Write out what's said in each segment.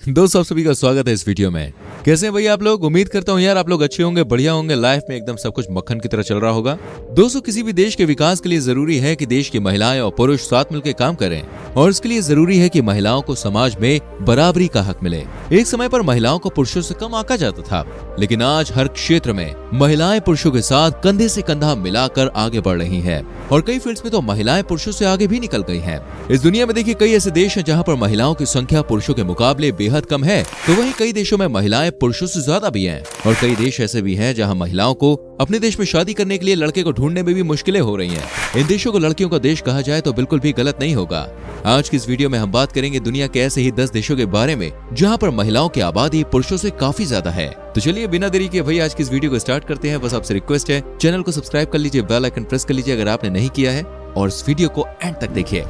दोस्तों आप सभी का स्वागत है इस वीडियो में। कैसे हैं भैया आप लोग? उम्मीद करता हूँ यार आप लोग अच्छे होंगे, बढ़िया होंगे, लाइफ में एकदम सब कुछ मक्खन की तरह चल रहा होगा। दोस्तों किसी भी देश के विकास के लिए जरूरी है कि देश की महिलाएं और पुरुष साथ मिलकर काम करें और इसके लिए जरूरी है कि महिलाओं को समाज में बराबरी का हक मिले। एक समय पर महिलाओं को पुरुषों से कम आंका जाता था, लेकिन आज हर क्षेत्र में महिलाएं पुरुषों के साथ कंधे से कंधा मिलाकर आगे बढ़ रही हैं और कई फील्ड्स में तो महिलाएं पुरुषों से आगे भी निकल गई हैं। इस दुनिया में देखिए कई ऐसे देश हैं जहां पर महिलाओं की संख्या पुरुषों के मुकाबले बेहद कम है, तो वहीं कई देशों में महिलाएं पुरुषों से ज्यादा भी हैं और कई देश ऐसे भी हैं जहां महिलाओं को अपने देश में शादी करने के लिए लड़के को ढूंढने में भी मुश्किलें हो रही हैं। इन देशों को लड़कियों का देश कहा जाए तो बिल्कुल भी गलत नहीं होगा। आज की इस वीडियो में हम बात करेंगे दुनिया के ऐसे ही 10 देशों के बारे में जहां पर महिलाओं की आबादी पुरुषों से काफी ज्यादा है। तो चलिए बिना देरी के भाई आज की इस वीडियो को स्टार्ट करते हैं। बस आपसे रिक्वेस्ट है चैनल को सब्सक्राइब कर लीजिए, बेल आइकन प्रेस कर लीजिए अगर आपने नहीं किया है और इस वीडियो को एंड तक देखिए।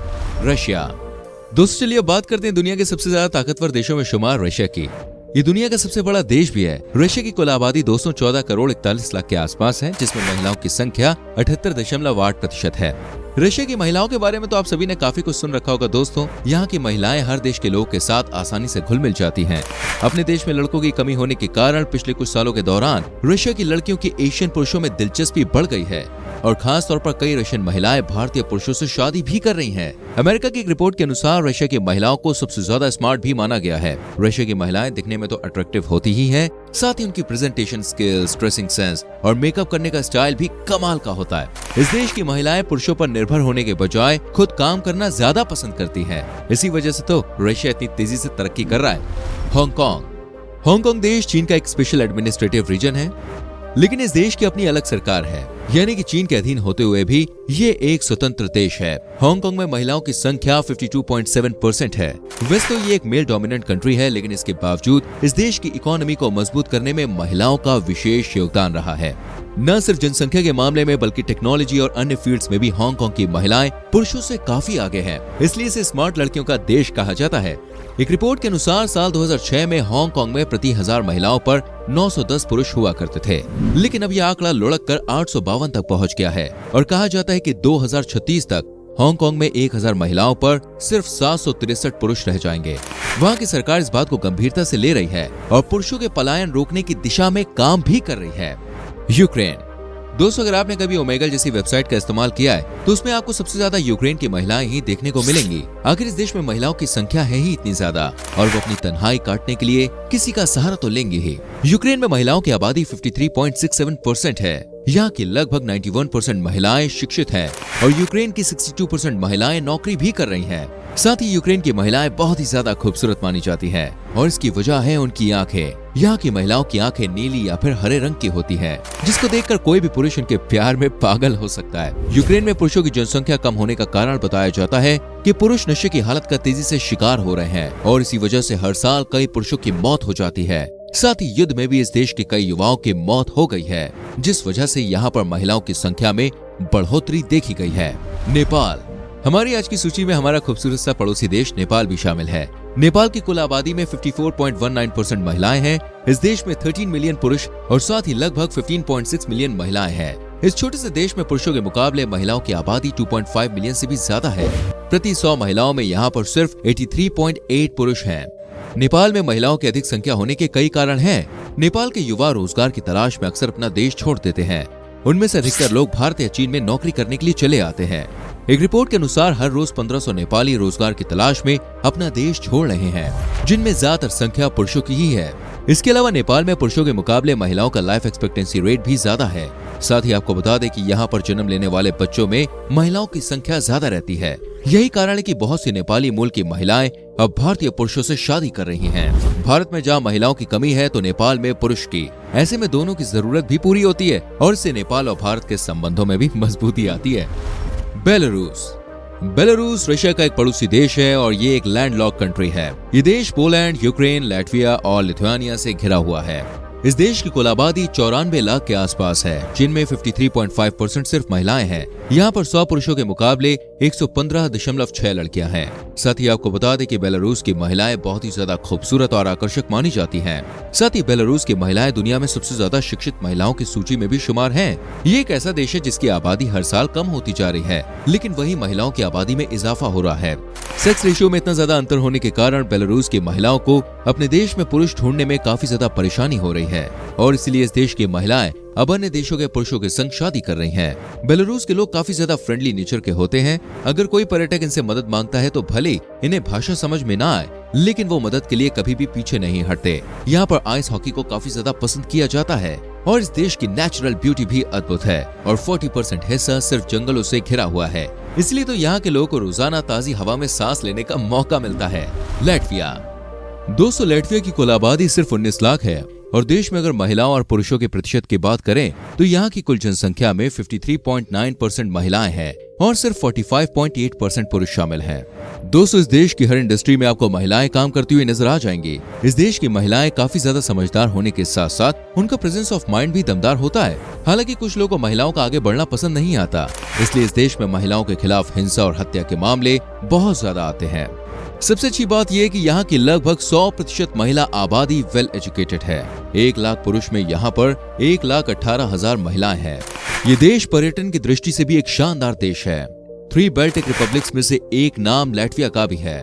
रशिया। दोस्तों चलिए बात करते हैं दुनिया के सबसे ज्यादा ताकतवर देशों में शुमार रशिया की। ये दुनिया का सबसे बड़ा देश भी है। रशिया की कुल आबादी 214 करोड़ 41 लाख के आसपास है, जिसमें महिलाओं की संख्या 78.8% है। रशिया की महिलाओं के बारे में तो आप सभी ने काफी कुछ सुन रखा होगा दोस्तों। यहाँ की महिलाएं हर देश के लोगों के साथ आसानी से घुल मिल जाती हैं। अपने देश में लड़कों की कमी होने के कारण पिछले कुछ सालों के दौरान रशिया की लड़कियों की एशियन पुरुषों में दिलचस्पी बढ़ गई है और खास तौर पर कई रशियन महिलाएं भारतीय पुरुषों से शादी भी कर रही हैं। अमेरिका की एक रिपोर्ट के अनुसार रशिया की महिलाओं को सबसे ज्यादा स्मार्ट भी माना गया है। रशिया की महिलाएं दिखने में तो अट्रैक्टिव होती ही हैं, साथ ही उनकी प्रेजेंटेशन स्किल्स, ड्रेसिंग सेंस और मेकअप करने का स्टाइल भी कमाल का होता है। इस देश की महिलाएं पुरुषों पर निर्भर होने के बजाय खुद काम करना ज्यादा पसंद करती हैं। इसी वजह से तो रशिया इतनी तेजी से तरक्की कर रहा है। हांगकांग। हांगकांग देश चीन का एक स्पेशल एडमिनिस्ट्रेटिव रीजन है, लेकिन इस देश की अपनी अलग सरकार है, यानी कि चीन के अधीन होते हुए भी ये एक स्वतंत्र देश है। हांगकांग में महिलाओं की संख्या 52.7% है। वैसे तो ये एक मेल डोमिनेंट कंट्री है, लेकिन इसके बावजूद इस देश की इकोनॉमी को मजबूत करने में महिलाओं का विशेष योगदान रहा है। न सिर्फ जनसंख्या के मामले में बल्कि टेक्नोलॉजी और अन्य फील्ड्स में भी हांगकांग की महिलाएं पुरुषों से काफी आगे हैं, इसलिए इसे स्मार्ट लड़कियों का देश कहा जाता है। एक रिपोर्ट के अनुसार साल 2006 में हांगकांग में प्रति 1000 महिलाओं पर 910 पुरुष हुआ करते थे, लेकिन अब यह आंकड़ा लुढ़क कर 852 तक पहुंच गया है और कहा जाता है कि 2036 तक हांगकांग में 1000 महिलाओं पर सिर्फ 763 पुरुष रह जाएंगे। वहां की सरकार इस बात को गंभीरता से ले रही है और पुरुषों के पलायन रोकने की दिशा में काम भी कर रही है। यूक्रेन। दोस्तों अगर आपने कभी ओमेगल जैसी वेबसाइट का इस्तेमाल किया है तो उसमें आपको सबसे ज्यादा यूक्रेन की महिलाएं ही देखने को मिलेंगी। आखिर इस देश में महिलाओं की संख्या है ही इतनी ज्यादा और वो अपनी तन्हाई काटने के लिए किसी का सहारा तो लेंगी ही। यूक्रेन में महिलाओं की आबादी 53.67% है। यहाँ की लगभग 91% महिलाएं शिक्षित हैं और यूक्रेन की 62% महिलाएं नौकरी भी कर रही हैं। साथ ही यूक्रेन की महिलाएं बहुत ही ज्यादा खूबसूरत मानी जाती हैं और इसकी वजह है उनकी आंखें। यहाँ की महिलाओं की आंखें नीली या फिर हरे रंग की होती हैं, जिसको देखकर कोई भी पुरुष उनके प्यार में पागल हो सकता है। यूक्रेन में पुरुषों की जनसंख्या कम होने का कारण बताया जाता है कि पुरुष नशे की हालत का तेजी से शिकार हो रहे हैं और इसी वजह से हर साल कई पुरुषों की मौत हो जाती है। साथ ही युद्ध में भी इस देश के कई युवाओं की मौत हो गई है, जिस वजह से यहाँ पर महिलाओं की संख्या में बढ़ोतरी देखी गई है। नेपाल। हमारी आज की सूची में हमारा खूबसूरत सा पड़ोसी देश नेपाल भी शामिल है। नेपाल की कुल आबादी में 54.19% महिलाएं हैं। इस देश में 13 मिलियन पुरुष और साथ ही लगभग 15.6 मिलियन महिलाएं हैं। इस छोटे से देश में पुरुषों के मुकाबले महिलाओं की आबादी 2.5 मिलियन से भी ज्यादा है। प्रति 100 महिलाओं में यहाँ पर सिर्फ 83.8 पुरुष हैं। नेपाल में महिलाओं की अधिक संख्या होने के कई कारण हैं। नेपाल के युवा रोजगार की तलाश में अक्सर अपना देश छोड़ देते हैं। उनमें से अधिकतर लोग भारत या चीन में नौकरी करने के लिए चले आते हैं। एक रिपोर्ट के अनुसार हर रोज 1500 नेपाली रोजगार की तलाश में अपना देश छोड़ रहे हैं, जिनमें ज्यादातर संख्या पुरुषों की ही है। इसके अलावा नेपाल में पुरुषों के मुकाबले महिलाओं का लाइफ एक्सपेक्टेंसी रेट भी ज्यादा है। साथ ही आपको बता दें कि यहाँ पर जन्म लेने वाले बच्चों में महिलाओं की संख्या ज्यादा रहती है। यही कारण है कि बहुत सी नेपाली मूल की महिलाएं अब भारतीय पुरुषों से शादी कर रही हैं। भारत में जहाँ महिलाओं की कमी है तो नेपाल में पुरुष की। ऐसे में दोनों की जरूरत भी पूरी होती है और इससे नेपाल और भारत के संबंधों में भी मजबूती आती है। बेलारूस। बेलारूस रशिया का एक पड़ोसी देश है और ये एक लैंडलॉक कंट्री है। ये देश पोलैंड, यूक्रेन, लाटविया और लिथुआनिया से घिरा हुआ है। इस देश की कुल आबादी 94 लाख के आसपास है, जिनमें 53.5% सिर्फ महिलाएं हैं। यहाँ पर 100 पुरुषों के मुकाबले 115.6 लड़कियां हैं। साथ ही आपको बता दें कि बेलारूस की महिलाएं बहुत ही ज्यादा खूबसूरत और आकर्षक मानी जाती हैं। साथ ही बेलारूस की महिलाएं दुनिया में सबसे ज्यादा शिक्षित महिलाओं की सूची में भी शुमार हैं। ये एक ऐसा देश है जिसकी आबादी हर साल कम होती जा रही है, लेकिन वही महिलाओं की आबादी में इजाफा हो रहा है। सेक्स रेशियो में इतना ज्यादा अंतर होने के कारण बेलारूस की महिलाओं को अपने देश में पुरुष ढूंढने में काफी ज्यादा परेशानी हो रही है और इसलिए इस देश की महिलाएं अब अन्य देशों के पुरुषों के संग शादी कर रही हैं। बेलारूस के लोग काफी ज्यादा फ्रेंडली नेचर के होते हैं। अगर कोई पर्यटक इनसे मदद मांगता है तो भले इन्हें भाषा समझ में ना आए, लेकिन वो मदद के लिए कभी भी पीछे नहीं हटते। यहाँ पर आइस हॉकी को काफी ज्यादा पसंद किया जाता है और इस देश की नेचुरल ब्यूटी भी अद्भुत है और 40% हिस्सा सिर्फ जंगलों से घिरा हुआ है। इसलिए तो यहाँ के लोगों को रोजाना ताजी हवा में सांस लेने का मौका मिलता है। लाटविया। दोस्तों, लाटविया की कुल आबादी सिर्फ 19 लाख है और देश में अगर महिलाओं और पुरुषों के प्रतिशत की बात करें तो यहाँ की कुल जनसंख्या में 53.9% महिलाएं हैं और सिर्फ 45.8% पुरुष शामिल हैं। दोस्तों, इस देश की हर इंडस्ट्री में आपको महिलाएं काम करती हुई नजर आ जाएंगी। इस देश की महिलाएं काफी ज्यादा समझदार होने के साथ साथ उनका प्रेजेंस ऑफ माइंड भी दमदार होता है। हालांकि कुछ लोगों को महिलाओं का आगे बढ़ना पसंद नहीं आता, इसलिए इस देश में महिलाओं के खिलाफ हिंसा और हत्या के मामले बहुत ज्यादा आते हैं। सबसे अच्छी बात यह है कि यहाँ की लगभग 100% महिला आबादी वेल एजुकेटेड है। 1 लाख पुरुष में यहाँ पर 1,18,000 महिलाएं हैं। ये देश पर्यटन की दृष्टि से भी एक शानदार देश है। 3 बाल्टिक रिपब्लिक्स में से एक नाम लाटविया का भी है।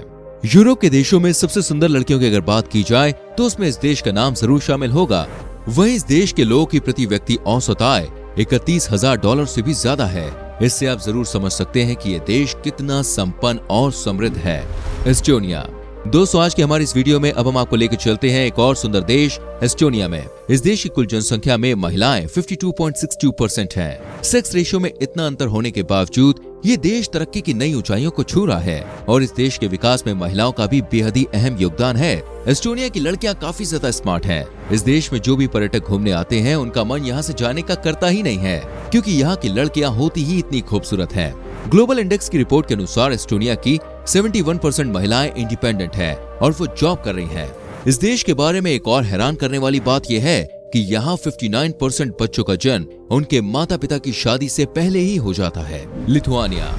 यूरोप के देशों में सबसे सुंदर लड़कियों की अगर बात की जाए तो उसमें इस देश का नाम जरूर शामिल होगा। वहीं इस देश के लोगों की प्रति व्यक्ति औसत आय $31,000 से भी ज्यादा है। इससे आप जरूर समझ सकते हैं कि ये देश कितना संपन्न और समृद्ध है। एस्टोनिया। दोस्तों, आज की हमारी इस वीडियो में अब हम आपको लेकर चलते हैं एक और सुंदर देश एस्टोनिया में। इस देश की कुल जनसंख्या में महिलाएं 52.62% हैं। सेक्स रेशियो में इतना अंतर होने के बावजूद ये देश तरक्की की नई ऊंचाइयों को छू रहा है और इस देश के विकास में महिलाओं का भी बेहद ही अहम योगदान है। एस्टोनिया की लड़कियां काफी ज्यादा स्मार्ट हैं। इस देश में जो भी पर्यटक घूमने आते हैं उनका मन यहाँ से जाने का करता ही नहीं है, क्योंकि यहाँ की लड़कियां होती ही इतनी खूबसूरत हैं। ग्लोबल इंडेक्स की रिपोर्ट के अनुसार एस्टोनिया की 71% महिलाएं इंडिपेंडेंट हैं और वो जॉब कर रही हैं। इस देश के बारे में एक और हैरान करने वाली बात यह है कि यहाँ 59% बच्चों का जन्म उनके माता पिता की शादी से पहले ही हो जाता है। लिथुआनिया।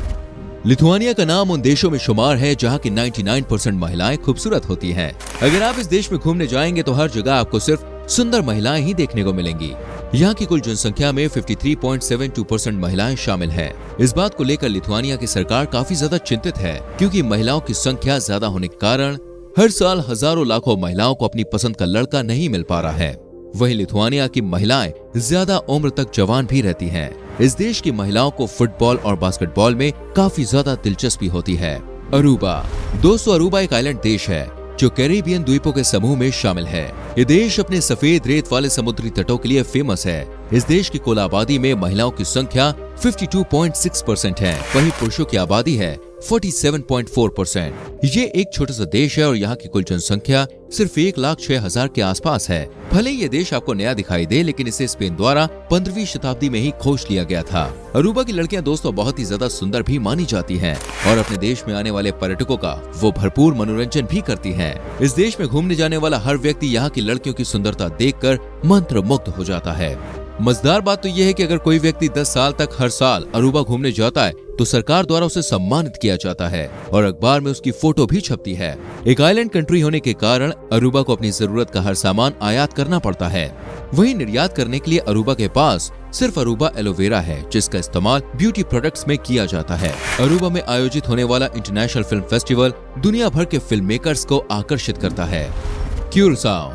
लिथुआनिया का नाम उन देशों में शुमार है जहाँ की 99% महिलाएं खूबसूरत होती हैं। अगर आप इस देश में घूमने जाएंगे तो हर जगह आपको सिर्फ सुंदर महिलाएं ही देखने को मिलेंगी। यहाँ की कुल जनसंख्या में 53.72% महिलाएं शामिल हैं। इस बात को लेकर लिथुआनिया की सरकार काफी ज्यादा चिंतित है, क्योंकि महिलाओं की संख्या ज्यादा होने के कारण हर साल हजारों लाखों महिलाओं को अपनी पसंद का लड़का नहीं मिल पा रहा है। वहीं लिथुआनिया की महिलाएं ज्यादा उम्र तक जवान भी रहती हैं। इस देश की महिलाओं को फुटबॉल और बास्केटबॉल में काफी ज्यादा दिलचस्पी होती है। अरूबा। दोस्तों, अरूबा एक आइलैंड देश है जो कैरिबियन द्वीपों के समूह में शामिल है। ये देश अपने सफेद रेत वाले समुद्री तटों के लिए फेमस है। इस देश की कुल आबादी में महिलाओं की संख्या 52.6% है, वहीं पुरुषों की आबादी है 47.4%। ये एक छोटा सा देश है और यहाँ की कुल जनसंख्या सिर्फ 1,06,000 के आसपास है। भले ये देश आपको नया दिखाई दे, लेकिन इसे स्पेन द्वारा 15वीं शताब्दी में ही खोज लिया गया था। अरूबा की लड़कियां दोस्तों बहुत ही ज्यादा सुंदर भी मानी जाती हैं और अपने देश में आने वाले पर्यटकों का वो भरपूर मनोरंजन भी करती हैं। इस देश में घूमने जाने वाला हर व्यक्ति यहाँ की लड़कियों की सुंदरता देखकर मंत्रमुग्ध हो जाता है। मजेदार बात तो यह है कि अगर कोई व्यक्ति 10 साल तक हर साल अरूबा घूमने जाता है तो सरकार द्वारा उसे सम्मानित किया जाता है और अखबार में उसकी फोटो भी छपती है। एक आइलैंड कंट्री होने के कारण अरूबा को अपनी जरूरत का हर सामान आयात करना पड़ता है। वहीं निर्यात करने के लिए अरूबा के पास सिर्फ अरूबा एलोवेरा है, जिसका इस्तेमाल ब्यूटी प्रोडक्ट्स में किया जाता है। अरूबा में आयोजित होने वाला इंटरनेशनल फिल्म फेस्टिवल दुनिया भर के फिल्म मेकर्स को आकर्षित करता है। क्यूरसाओ।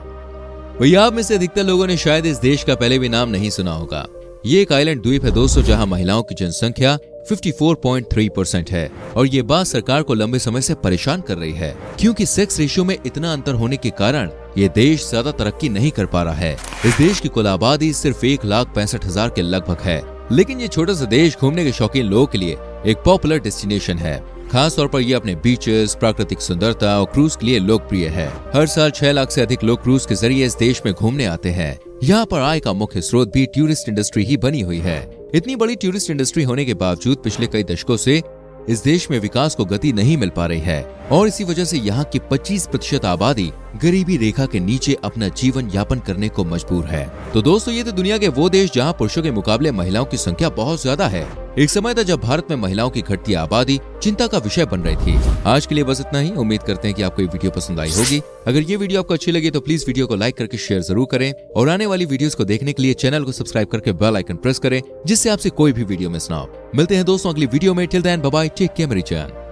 भैया, आप में से अधिकतर लोगों ने शायद इस देश का पहले भी नाम नहीं सुना होगा। ये एक आइलैंड द्वीप है दोस्तों, जहां महिलाओं की जनसंख्या 54.3% है और ये बात सरकार को लंबे समय से परेशान कर रही है, क्योंकि सेक्स रेशियो में इतना अंतर होने के कारण ये देश ज्यादा तरक्की नहीं कर पा रहा है। इस देश की कुल आबादी सिर्फ 1,65,000 के लगभग है, लेकिन ये छोटा सा देश घूमने के शौकीन लोगों के लिए एक पॉपुलर डेस्टिनेशन है। खास तौर पर ये अपने बीचेस, प्राकृतिक सुंदरता और क्रूज के लिए लोकप्रिय है। हर साल 6 लाख से अधिक लोग क्रूज के जरिए इस देश में घूमने आते हैं। यहाँ पर आय का मुख्य स्रोत भी टूरिस्ट इंडस्ट्री ही बनी हुई है। इतनी बड़ी टूरिस्ट इंडस्ट्री होने के बावजूद पिछले कई दशकों से इस देश में विकास को गति नहीं मिल पा रही है और इसी वजह से यहाँ की 25% आबादी गरीबी रेखा के नीचे अपना जीवन यापन करने को मजबूर है। तो दोस्तों, ये तो दुनिया के वो देश जहाँ पुरुषों के मुकाबले महिलाओं की संख्या बहुत ज्यादा है। एक समय था जब भारत में महिलाओं की घटती आबादी चिंता का विषय बन रही थी। आज के लिए बस इतना ही। उम्मीद करते हैं कि आपको ये वीडियो पसंद आई होगी। अगर ये वीडियो आपको अच्छी लगी तो प्लीज वीडियो को लाइक करके शेयर जरूर करें और आने वाली वीडियोस को देखने के लिए चैनल को सब्सक्राइब करके बेल आइकन प्रेस करें, जिससे आपसे कोई भी वीडियो मिस ना हो। मिलते हैं दोस्तों अगली वीडियो में। Till then bye bye, take care मेरी जान।